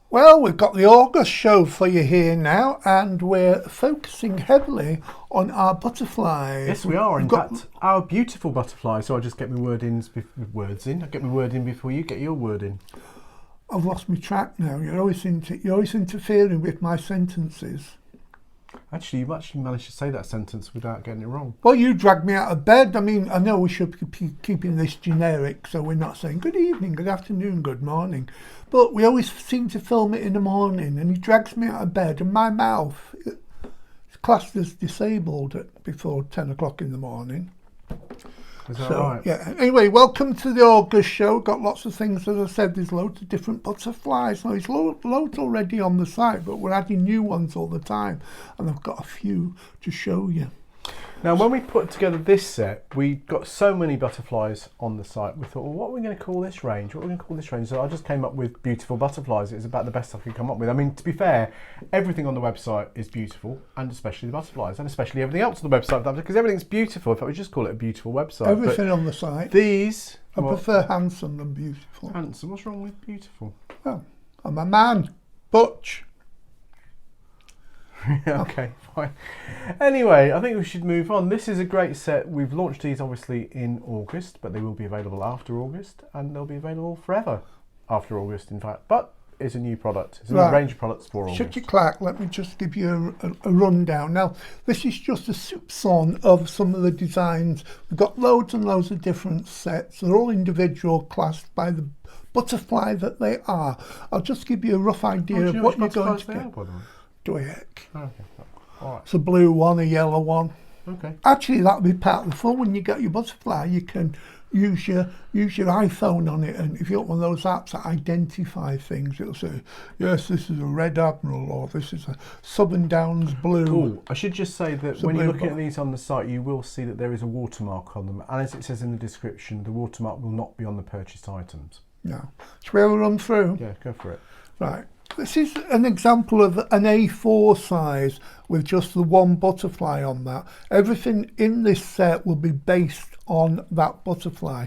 Well, we've got the August show for you here now, and we're focusing heavily on our butterflies. Yes, we are. In We've got- fact, our beautiful butterflies. So I just get my words in. I get my word in before you get your word in. I've lost my track now. You're always interfering with my sentences. Actually, you've actually managed to say that sentence without getting it wrong. Well, you dragged me out of bed. I mean, I know we should be keeping this generic, so we're not saying good evening, good afternoon, good morning. But we always seem to film it in the morning, and he drags me out of bed, and my mouth is classed as disabled before 10 o'clock in the morning. Is that right? Yeah. Anyway, welcome to the August show. Got lots of things, as I said. There's loads of different butterflies. Now, there's loads already on the site, but we're adding new ones all the time, and I've got a few to show you. Now, when we put together this set, we got so many butterflies on the site. We thought, well, what are we going to call this range? What are we going to call this range? So I just came up with beautiful butterflies. It's about the best I could come up with. I mean, to be fair, everything on the website is beautiful, and especially the butterflies, and especially everything else on the website, because everything's beautiful. In fact, we just call it a beautiful website. Everything on the site. These, I prefer handsome than beautiful. handsome. What's wrong with beautiful? Well, I'm a man. Butch. Okay, fine. Anyway, I think we should move on. This is a great set. We've launched these obviously in August, but they will be available after August, and they'll be available forever after August, in fact. But it's a new product. It's a new range of products for August. Shut your clack, let me just give you a rundown. Now, this is just a soupçon of some of the designs. We've got loads and loads of different sets. They're all individual, classed by the butterfly that they are. I'll just give you a rough idea of what you're going to get. Dweck. Okay, all right. It's a blue one, a yellow one. Okay. Actually, that'll be part of the fun. When you get your butterfly, you can use your iPhone on it, and if you got one of those apps that identify things, it'll say, yes, this is a red admiral, or this is a Southern Downs blue. Cool. I should just say that when you're looking at these on the site, you will see that there is a watermark on them, and as it says in the description, the watermark will not be on the purchased items. No. Shall we have a run through? Yeah, go for it. Right. This is an example of an A4 size with just the one butterfly on that. Everything in this set will be based on that butterfly.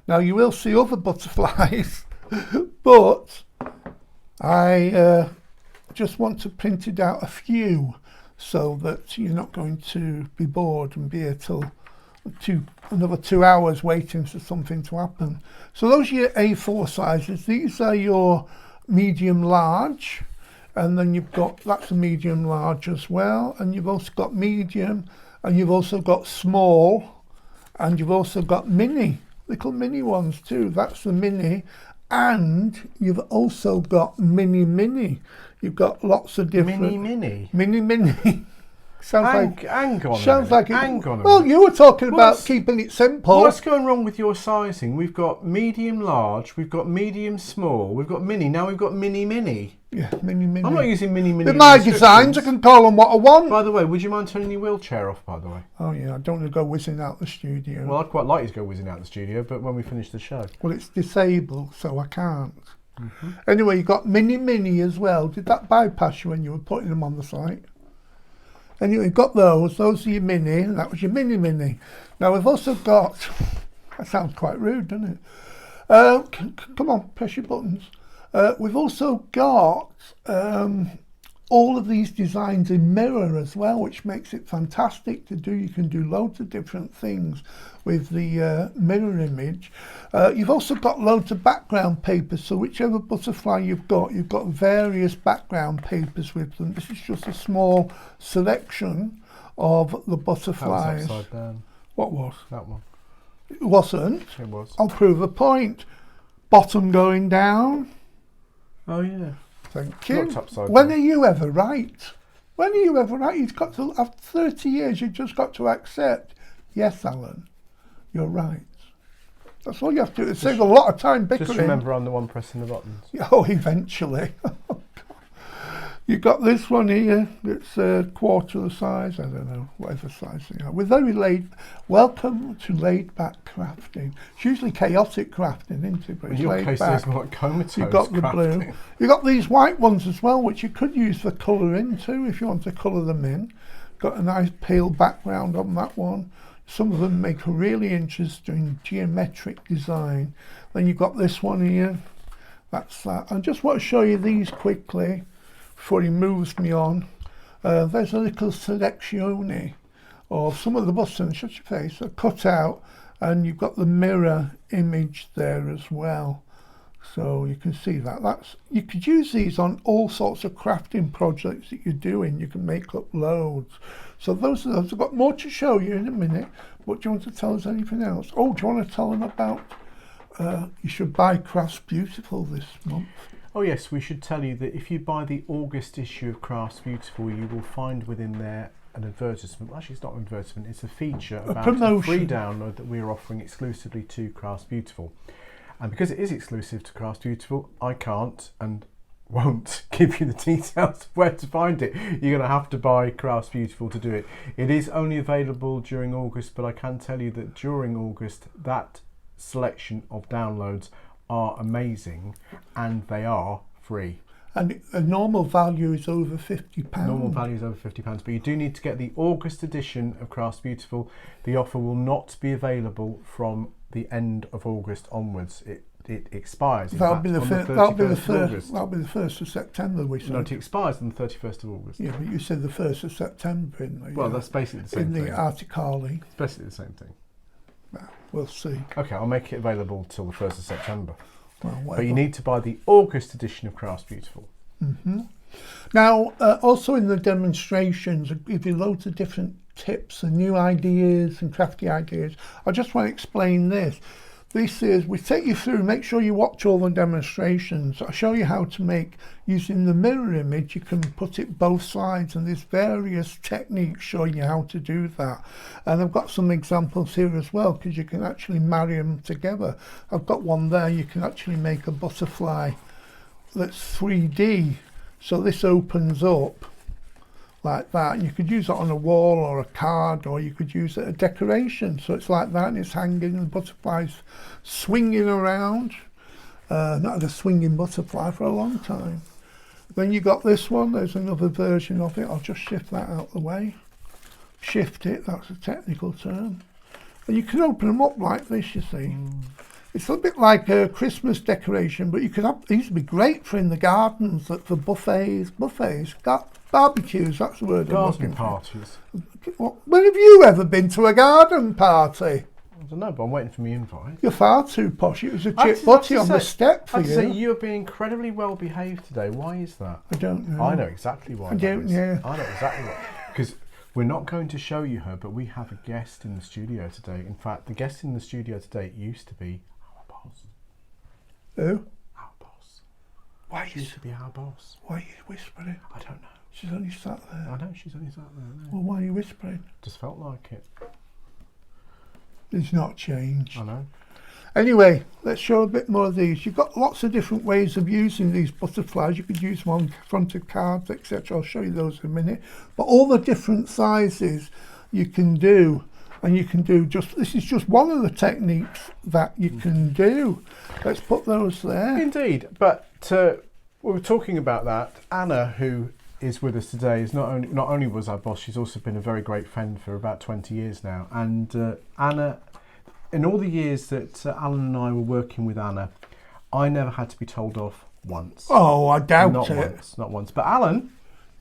Now, you will see other butterflies, but I just want to print it out a few so that you're not going to be bored and be here till another 2 hours waiting for something to happen. So those are your A4 sizes. These are your medium large, and then you've got, that's a medium large as well, and you've also got medium, and you've also got small, and you've also got mini, little mini ones too. That's the mini, and you've also got mini. You've got lots of different mini. Sounds like well, you were talking about keeping it simple. What's going wrong with your sizing? We've got medium large, we've got medium small, we've got mini, now we've got mini. Yeah, mini. I'm not using mini. With my designs, I can call them what I want. By the way, would you mind turning your wheelchair off, by the way? Oh yeah, I don't want to go whizzing out the studio. Well, I'd quite like you to go whizzing out the studio, but when we finish the show. Well, it's disabled, so I can't. Anyway, you got mini as well. Did that bypass you when you were putting them on the site? Anyway, you've got those are your mini, and that was your mini. Now we've also got, that sounds quite rude, doesn't it? Come on, press your buttons. We've also got all of these designs in mirror as well, which makes it fantastic to do. You can do loads of different things with the mirror image. You've also got loads of background papers, so whichever butterfly you've got various background papers with them. This is just a small selection of the butterflies. That was upside down. What was? That one. It wasn't. It was. I'll prove a point. Bottom going down. Oh yeah. Thank you. Upside when down. are you ever right? When are you ever right? You've got to, after 30 years, you've just got to accept, yes, Alan, you're right. That's all you have to do. It saves a lot of time bickering. Just remember, I'm the one pressing the buttons. Oh, eventually. You've got this one here. It's a quarter the size. I don't know, whatever size they are. We're very welcome to laid back crafting. It's usually chaotic crafting, isn't it? But it's your laid case back. is more like comatose. You've got the crafting. blue. You've got these white ones as well, which you could use for colouring too, if you want to colour them in. Got a nice pale background on that one. Some of them make a really interesting geometric design. Then you've got this one here. that's that. I just want to show you these quickly before he moves me on. There's a little selezione of some of the buttons, shut your face, are cut out, and you've got the mirror image there as well. So you can see that. You could use these on all sorts of crafting projects that you're doing. You can make up loads. So those are those. I've got more to show you in a minute, but do you want to tell us anything else? Oh, do you want to tell them about you should buy Crafts Beautiful this month? Oh yes, we should tell you that if you buy the August issue of Crafts Beautiful, you will find within there an advertisement. Actually, it's not an advertisement, it's a feature about a free download that we're offering exclusively to Crafts Beautiful. And because it is exclusive to Crafts Beautiful, I can't and won't give you the details of where to find it. You're going to have to buy Crafts Beautiful to do it. It is only available during August, but I can tell you that during August, that selection of downloads are amazing, and they are free. And a normal value is over £50. Normal value is over £50, but you do need to get the August edition of Crafts Beautiful. The offer will not be available from the end of August onwards. It expires. That'll be the 1st of September. We said. No, it expires on the 31st of August. Yeah, but you said the 1st of September in the. Well, that's basically the same thing. In the article. It's basically the same thing. Well, we'll see. Okay, I'll make it available till the 1st of September. Well, but you need to buy the August edition of Crafts Beautiful. Mm-hmm. Now, also in the demonstrations, I give you loads of different tips and new ideas and crafty ideas. I just want to explain this. This is, we take you through, make sure you watch all the demonstrations. I show you how to make, using the mirror image, you can put it both sides, and there's various techniques showing you how to do that. And I've got some examples here as well, because you can actually marry them together. I've got one there, you can actually make a butterfly that's 3D. So this opens up like that, and you could use it on a wall or a card, or you could use it as a decoration. So it's like that, and it's hanging, and the butterfly's swinging around. Not had a swinging butterfly for a long time. Then you got this one, there's another version of it. I'll just shift that out of the way. Shift it, that's a technical term. And you can open them up like this, you see. It's a bit like a Christmas decoration, but you could have, these would be great for in the gardens, for barbecues, that's the word. Garden parties. When have you ever been to a garden party? I don't know, but I'm waiting for my invite. You're far too posh. It was a chip butty on the step for you. I have to say, you have been incredibly well behaved today. Why is that? I don't know. I know exactly why. I don't know. I know exactly why. Because we're not going to show you her, but we have a guest in the studio today. In fact, the guest in the studio today used to be our boss. Who? Our boss. Why She used to be our boss. Why are you whispering? I don't know. She's only sat there. I know, she's only sat there. No. Well, why are you whispering? Just felt like it. It's not changed. I know. Anyway, let's show a bit more of these. You've got lots of different ways of using these butterflies. You could use them on front of cards, etc. I'll show you those in a minute. But all the different sizes you can do, and you can do this is just one of the techniques that you can do. Let's put those there. Indeed, but we were talking about that. Anna, who is with us today, is not only was our boss, she's also been a very great friend for about 20 years now. And Anna, in all the years that Alan and I were working with Anna, I never had to be told off once. Oh, I doubt not it. Not once. But Alan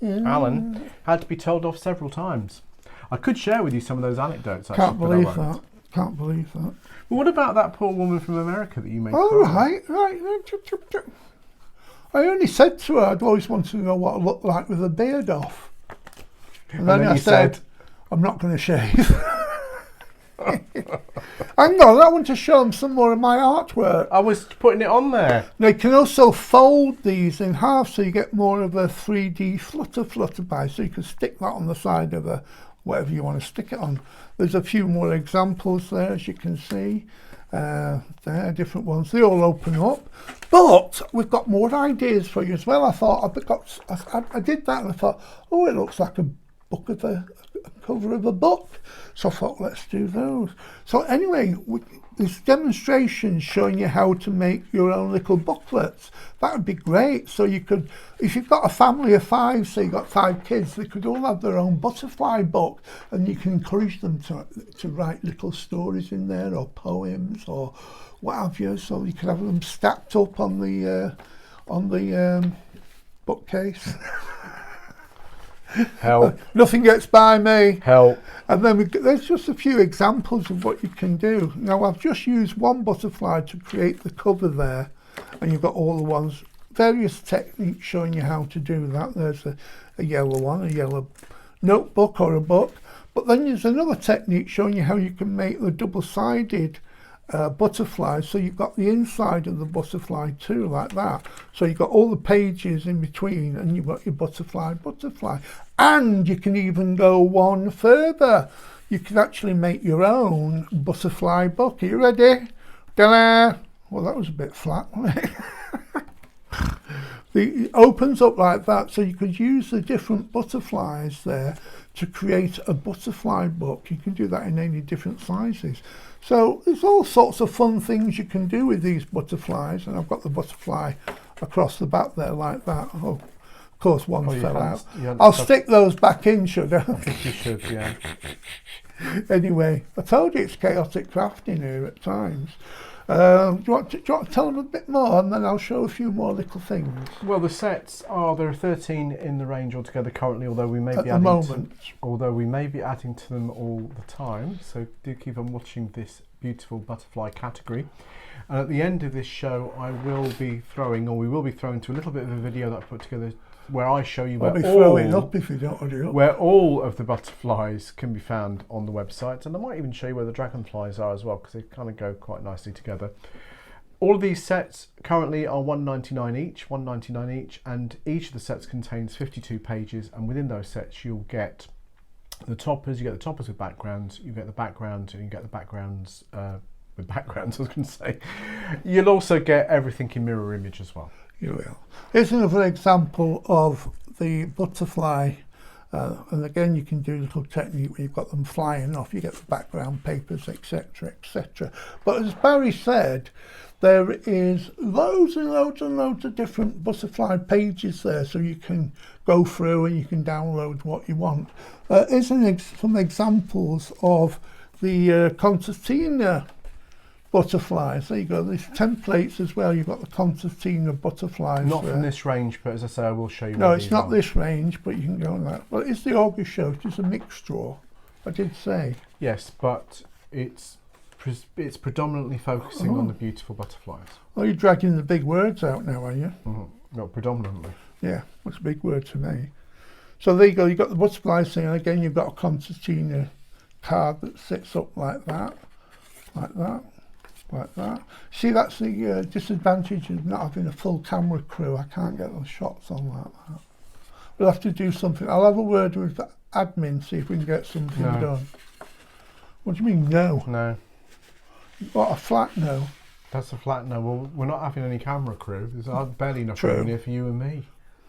had to be told off several times. I could share with you some of those anecdotes. Actually, Can't believe that. Can't believe that. Well, what about that poor woman from America that you made? Oh, right. I only said to her I'd always wanted to know what I looked like with a beard off. And then I said, I'm not going to shave. Hang on, I want to show them some more of my artwork. I was putting it on there. Now you can also fold these in half so you get more of a 3D flutterby, so you can stick that on the side of a whatever you want to stick it on. There's a few more examples there, as you can see. There are different ones. They all open up. But we've got more ideas for you as well. I thought I did that and I thought, oh, it looks like a book of a cover of a book. So I thought, let's do those. So anyway, this demonstration showing you how to make your own little booklets. That would be great. So you could, if you've got a family of 5, say you've got 5 kids, they could all have their own butterfly book, and you can encourage them to write little stories in there, or poems, or what have you. So you could have them stacked up on the bookcase. Help. Nothing gets by me. Help. And then there's just a few examples of what you can do. Now I've just used one butterfly to create the cover there, and you've got all the ones, various techniques showing you how to do that. There's a yellow one, a yellow notebook or a book. But then there's another technique showing you how you can make the double-sided butterfly, so you've got the inside of the butterfly too, like that. So you've got all the pages in between, and you've got your butterfly. And you can even go one further. You can actually make your own butterfly book. Are you ready? Ta-da! Well, that was a bit flat, wasn't it? It opens up like that, so you could use the different butterflies there to create a butterfly book. You can do that in any different sizes. So there's all sorts of fun things you can do with these butterflies, and I've got the butterfly across the back there like that. Oh, of course one fell out. I'll stick those back in, should I? I think you should, yeah. Anyway, I told you it's chaotic crafting here at times. Do you want to tell them a bit more, and then I'll show a few more little things? Well, the sets there are 13 in the range altogether currently, although we may be adding to them all the time. So do keep on watching this beautiful butterfly category. And at the end of this show, we will be throwing to a little bit of a video that I put together where I show you where all of the butterflies can be found on the website, and I might even show you where the dragonflies are as well, because they kind of go quite nicely together. All of these sets currently are $1.99 each, and each of the sets contains 52 pages, and within those sets you'll get the toppers. You get the toppers with backgrounds, you get the background, and you get the backgrounds with backgrounds, I was going to say. You'll also get everything in mirror image as well. You will. Here's another example of the butterfly, and again you can do a little technique where you've got them flying off, you get the background papers, etc, etc. But as Barry said, there is loads and loads and loads of different butterfly pages there, so you can go through and you can download what you want. Here's some examples of the concertina butterflies. There you go. There's templates as well. You've got the concertina butterflies. Not there. From this range, but as I say, I will show you. No, it's not this range, but you can go on that. But it's the August show. It's a mixed straw. I did say. Yes, but it's predominantly focusing on the beautiful butterflies. Oh, you're dragging the big words out now, are you? Mm-hmm. Not predominantly. Yeah, that's a big word to me. So there you go. You've got the butterflies thing, and again you've got a concertina card that sits up like that, like that. Like that. See, that's the disadvantage of not having a full camera crew. I can't get those shots on like that. We'll have to do something. I'll have a word with the admin, see if we can get something done. What do you mean, no? No. What, a flat no? That's a flat no. Well, we're not having any camera crew. There's barely enough True. room here for you and me.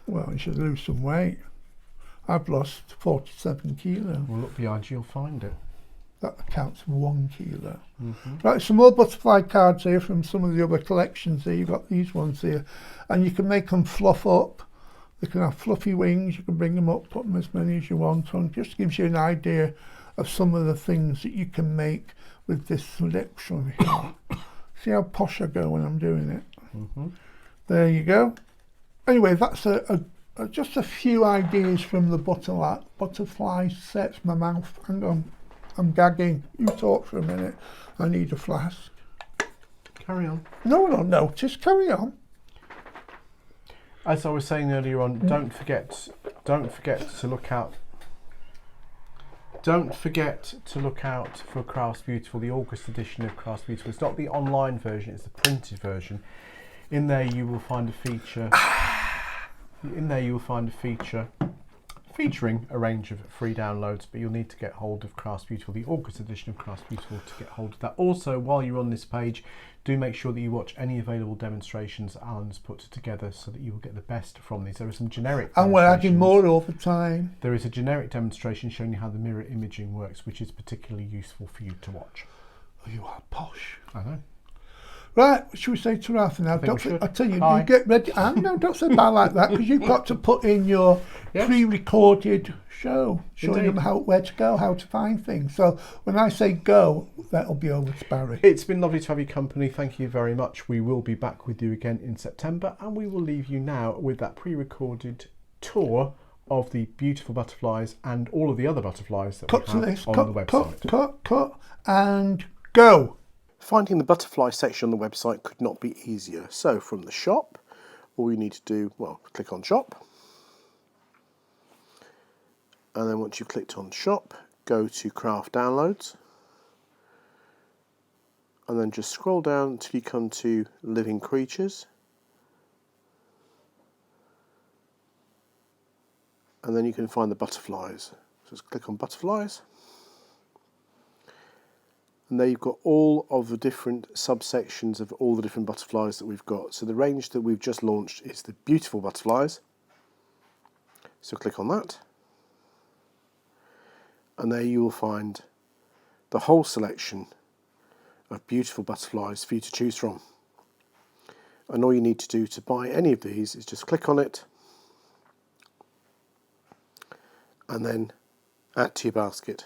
Well, you should lose some weight. I've lost 47 kilos. Well, look behind you, you'll find it. That accounts for 1 kilo. Mm-hmm. Right, some more butterfly cards here from some of the other collections here. You've got these ones here, and you can make them fluff up. They can have fluffy wings. You can bring them up, put them as many as you want on. Just gives you an idea of some of the things that you can make with this selection here. See how posh I go when I'm doing it. Mm-hmm. There you go. Anyway, that's just a few ideas from the butterfly sets. My mouth, hang on. I'm gagging. You talk for a minute. I need a flask. Carry on. No, just carry on. As I was saying earlier on, don't forget to look out. Don't forget to look out for Crafts Beautiful, the August edition of Crafts Beautiful. It's not the online version; it's the printed version. In there, you will find a feature. featuring a range of free downloads, but you'll need to get hold of Crafts Beautiful, the August edition of Crafts Beautiful, to get hold of that. Also, while you're on this page, do make sure that you watch any available demonstrations Alan's put together so that you will get the best from these. There are some generic And we're adding demonstrations. more all the time. There is a generic demonstration showing you how the mirror imaging works, which is particularly useful for you to watch. Oh, you are posh. I know. Right, should we say ta-ra now? think we should. I tell you, Bye. you get ready. No, don't say bye like that, because you've got to put in your Yes. pre-recorded show, showing Indeed. them where to go, how to find things. So when I say go, that'll be over to Barry. It's been lovely to have your company. Thank you very much. We will be back with you again in September, and we will leave you now with that pre-recorded tour of the beautiful butterflies and all of the other butterflies that Cut we to have this, on the cut, website. cut, and go. Finding the butterfly section on the website could not be easier. So from the shop, all you need to do, well, click on shop. And then once you've clicked on shop, go to craft downloads. And then just scroll down until you come to living creatures. And then you can find the butterflies. Just click on butterflies. And there you've got all of the different subsections of all the different butterflies that we've got. So the range that we've just launched is the beautiful butterflies. So click on that. And there you will find the whole selection of beautiful butterflies for you to choose from. And all you need to do to buy any of these is just click on it and then add to your basket.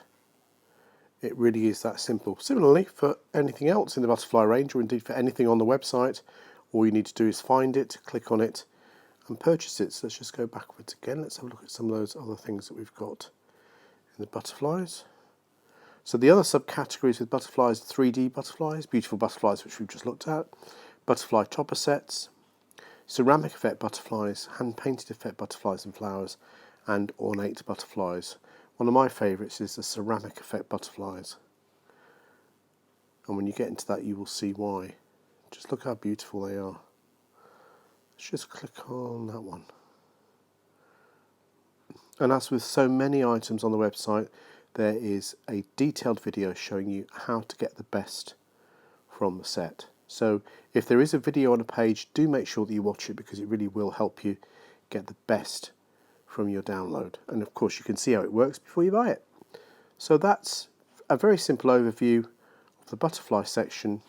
It really is that simple. Similarly, for anything else in the butterfly range, or indeed for anything on the website, all you need to do is find it, click on it, and purchase it. So let's just go backwards again. Let's have a look at some of those other things that we've got in the butterflies. So the other subcategories with butterflies, 3D butterflies, beautiful butterflies, which we've just looked at, butterfly topper sets, ceramic effect butterflies, hand-painted effect butterflies and flowers, and ornate butterflies. One of my favourites is the ceramic effect butterflies. And when you get into that, you will see why. Just look how beautiful they are. Let's just click on that one. And as with so many items on the website, there is a detailed video showing you how to get the best from the set. So if there is a video on a page, do make sure that you watch it, because it really will help you get the best from your download. And of course you can see how it works before you buy it. So that's a very simple overview of the butterfly section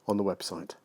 on the website.